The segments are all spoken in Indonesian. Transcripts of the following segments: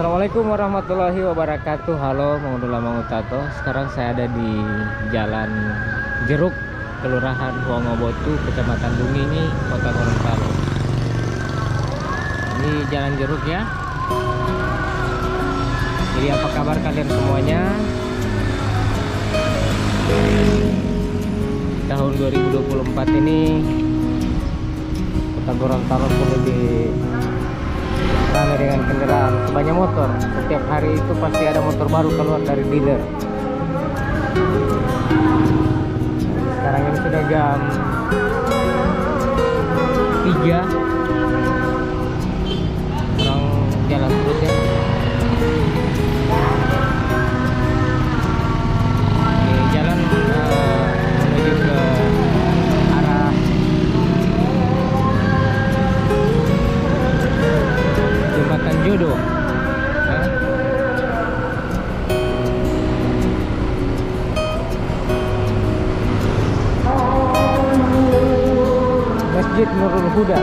Assalamualaikum warahmatullahi wabarakatuh. Halo, Mangudula Mangutato. Sekarang saya ada di Jalan Jeruk, Kelurahan Wongobotu, Kecamatan Dungingi, Kota Gorontalo. Ini Jalan Jeruk ya. Jadi apa kabar kalian semuanya? Tahun 2024 ini Kota Gorontalo perlu ramai dengan kendaraan, banyak motor. Setiap hari itu pasti ada motor baru keluar dari dealer. Sekarang ini sudah jam 3. Orang jalan terus ya. Ini jalan menuju ke arah Jembatan Jodoh. Masjid Nurul Huda.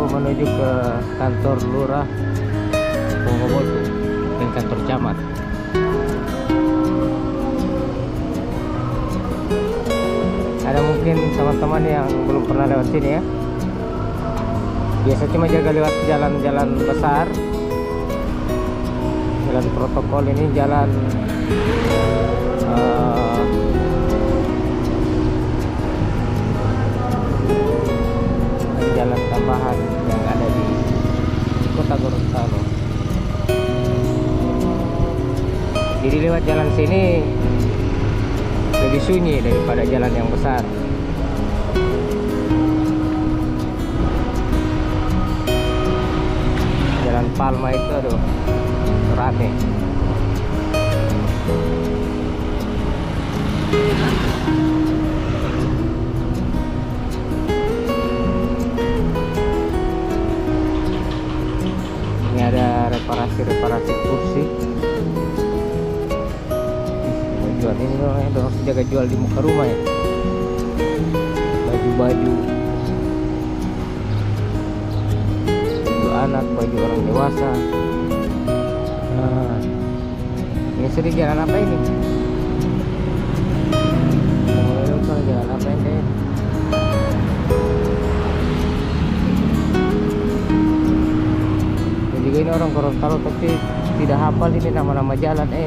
Menuju ke kantor lurah Wongobotu dan kantor camat. Ada mungkin teman-teman yang belum pernah lewat sini ya. Biasa cuma jaga lewat jalan-jalan besar, jalan protokol. Ini jalan jalan tambahan yang ada di Kota Gorontalo. Jadi lewat jalan sini lebih sunyi daripada jalan yang besar. Jalan Palma itu aduh rame. Ada reparasi kursi. Jual ini harus jaga jual di muka rumah ya. Baju-baju anak, baju orang dewasa. Ini sering jalan apa ini? Jalan apa ini? Juga ini orang Gorontalo tapi tidak hafal ini nama-nama jalan. Dr.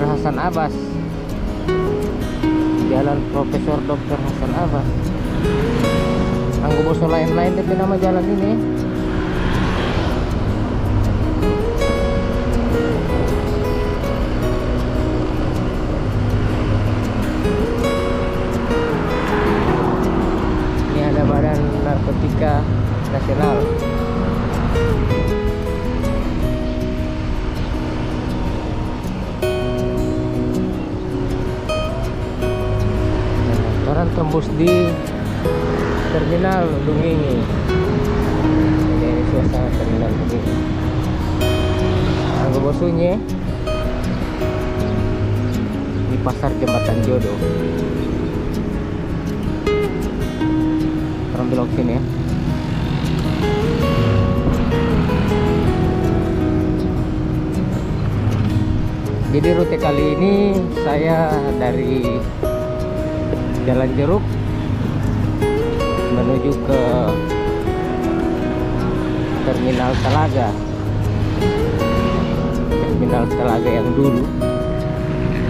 Hasan Abbas, Jalan Profesor Dr. Hasan Abbas. Anggo boso lain-lain tapi nama jalan ini. Badan Narkotika Nasional. Sekarang tembus di Terminal Dungingi. Ini suasana Terminal Dungingi. Anggo bosunya di Pasar Jembatan Jodoh. Orang belok sini ya. Jadi rute kali ini saya dari Jalan Jeruk menuju ke Terminal Telaga. Terminal Telaga yang dulu.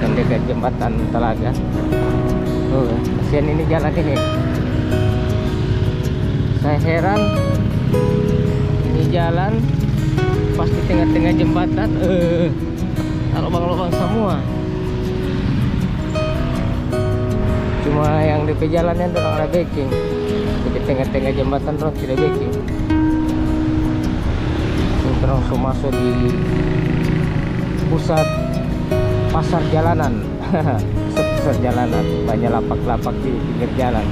yang dekat jembatan Telaga. Oh, kasihan ini jalan ini. Saya heran ini jalan pas di tengah-tengah jembatan, lubang-lubang semua. Cuma yang di jalannya dorang ada backing, di tengah-tengah jembatan dorang tidak backing. Ini langsung masuk di pusat pasar jalanan. Pusat jalanan, banyak lapak-lapak di pinggir jalan.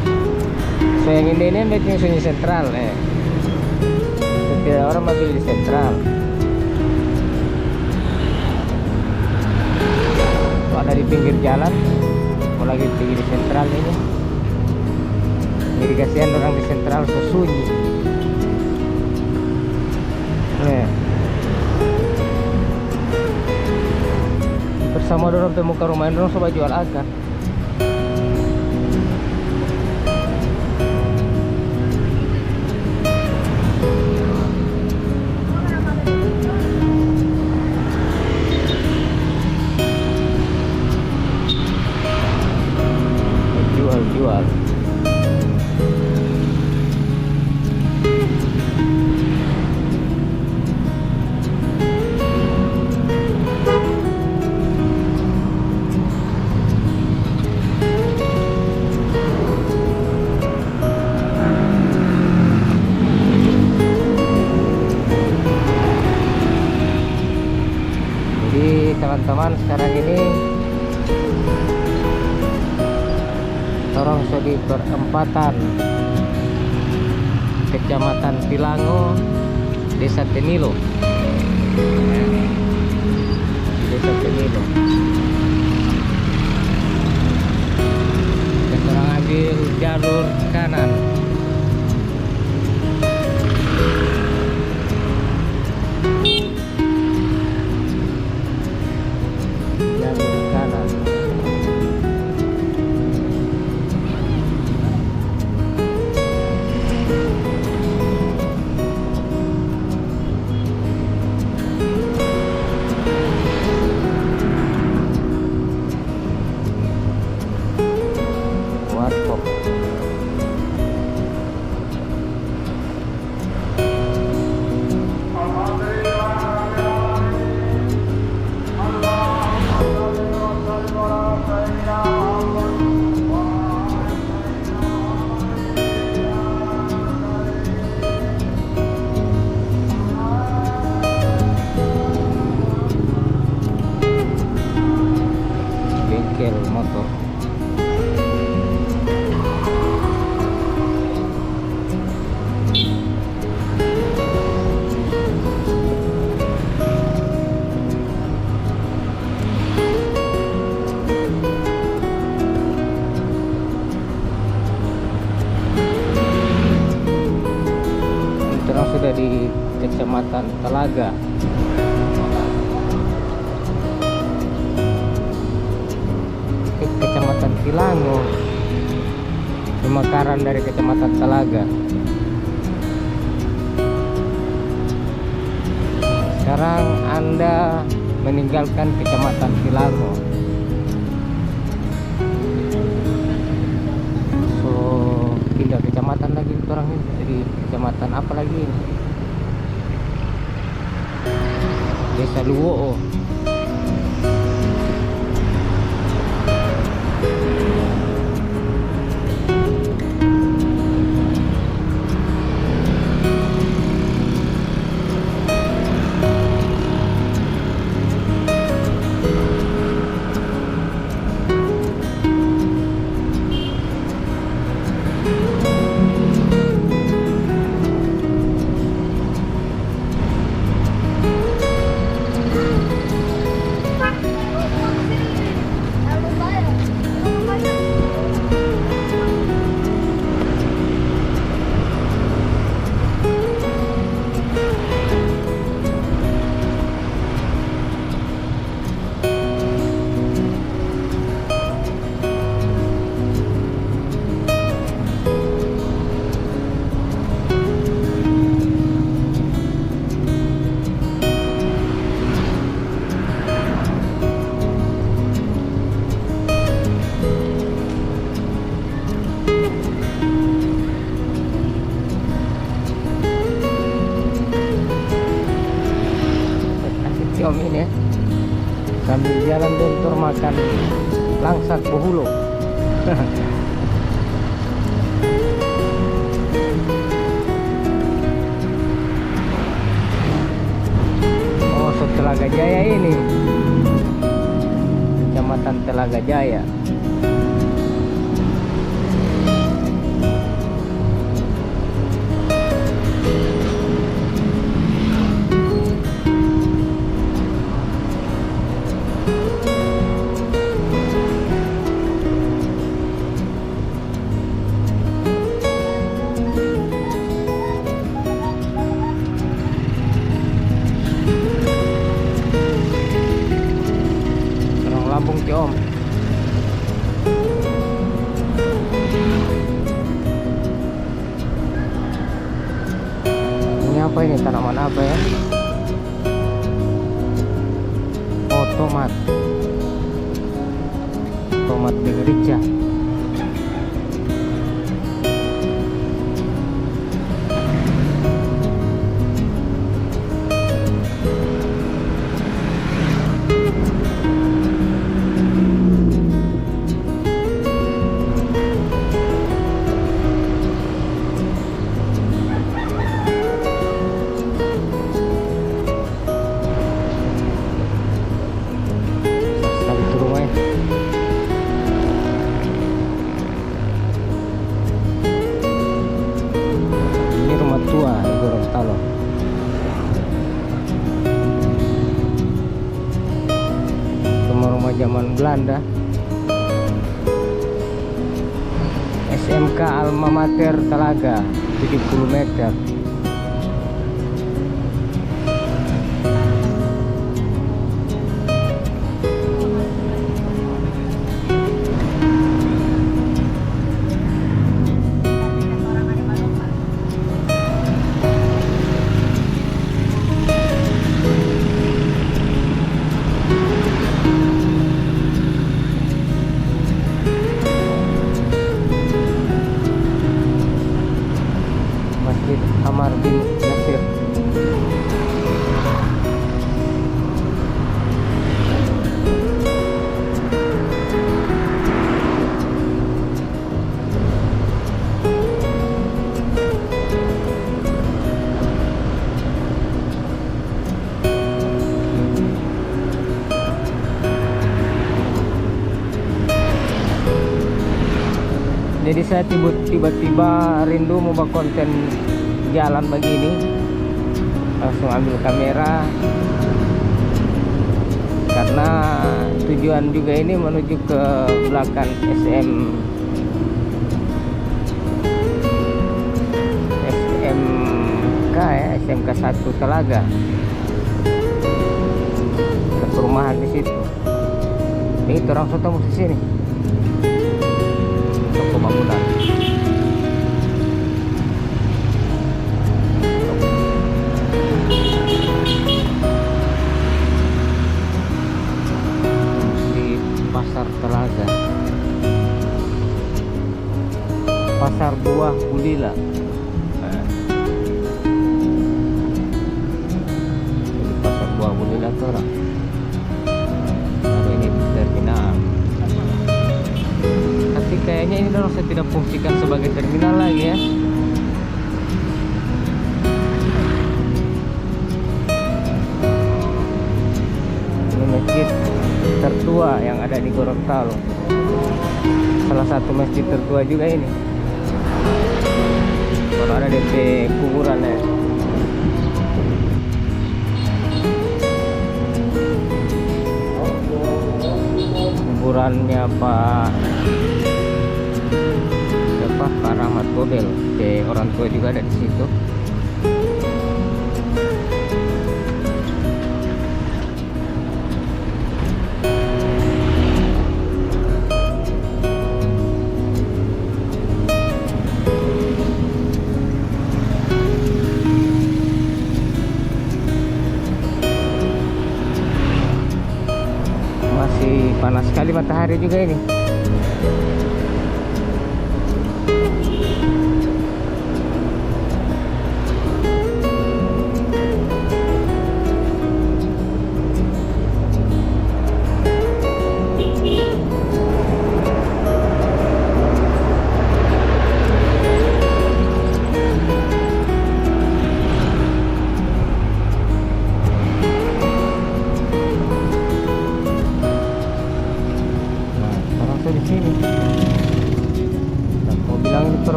So yang ini backing sunyi sentral. Setiap orang mobil di sentral. Ada di pinggir jalan, mau lagi di sentral ini. Jadi kasihan orang di sentral sunyi. Bersama dorong temukan rumah ini, dorong coba jual akar. Jual. Jadi teman-teman, sekarang ini orang di perempatan Kecamatan Tilango, Desa Tenilo. Desa Tenilo. Kita ambil jalur kanan. Jalur kanan. Bengkel motor. Kita sudah di Kecamatan Telaga. Kecamatan Tilango, pemekaran dari Kecamatan Telaga. Sekarang Anda meninggalkan Kecamatan Tilango. So pindah kecamatan lagi orang ini. Jadi kecamatan apa lagi ini? Desa Luwo. Ciom ini ya, sambil jalan bentor makan langsat bohulo. Oh, so Telaga Jaya ini, Kecamatan Telaga Jaya. Lampung Ciom. Ini apa ini, tanaman apa ya? Oh, tomat. Tomat merica. Rumah zaman Belanda. SMK Alma Mater Telaga 70 meter. Amar bin Nasir. Jadi saya tiba-tiba rindu mau buat konten jalan begini, langsung ambil kamera karena tujuan juga ini menuju ke belakang SMK ya, SMK 1 Telaga, ke perumahan di situ. Ini orang foto di sini, toko bangunan. Pasar Telaga, pasar buah Bulila. Jadi pasar buah Bulila tuh orang. Ini terminal. Tapi kayaknya ini udah saya tidak fungsikan sebagai terminal lagi ya. Ini masjid tertua yang ada di Gorontalo, salah satu masjid tertua juga ini. Kalau ada DP kuburan ya. Kuburannya Pak siapa, Pak Rahmat Gobel, orang tua juga ada di situ. Panas sekali matahari juga ini.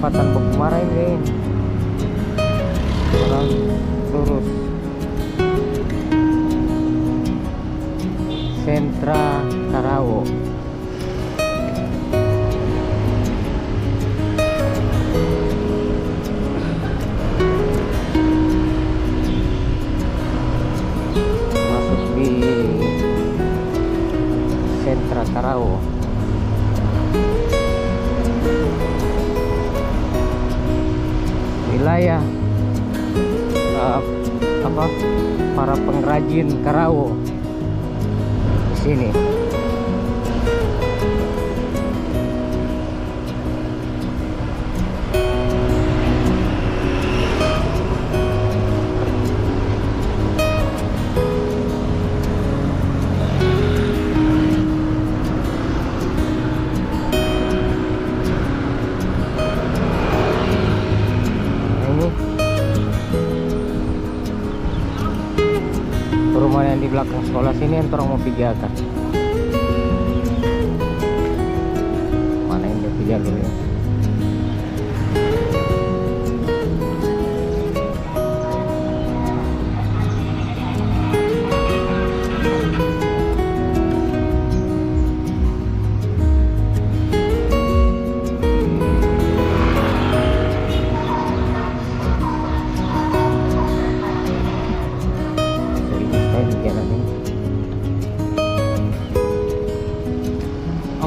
perempatan Beku Marain guys. Orang lurus Sentra Karawo. Masuk di Sentra Karawo. Wilayah para pengrajin Karawo di sini. Rumah yang di belakang sekolah sini yang orang mau pijakan. Mana yang dia pijak dulu ya?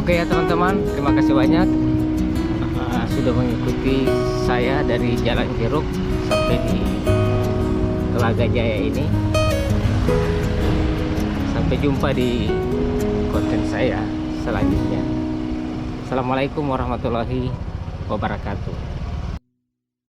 Oke ya teman-teman, terima kasih banyak sudah mengikuti saya dari Jalan Jeruk sampai di Telaga Jaya ini. Sampai jumpa di konten saya selanjutnya. Assalamualaikum warahmatullahi wabarakatuh.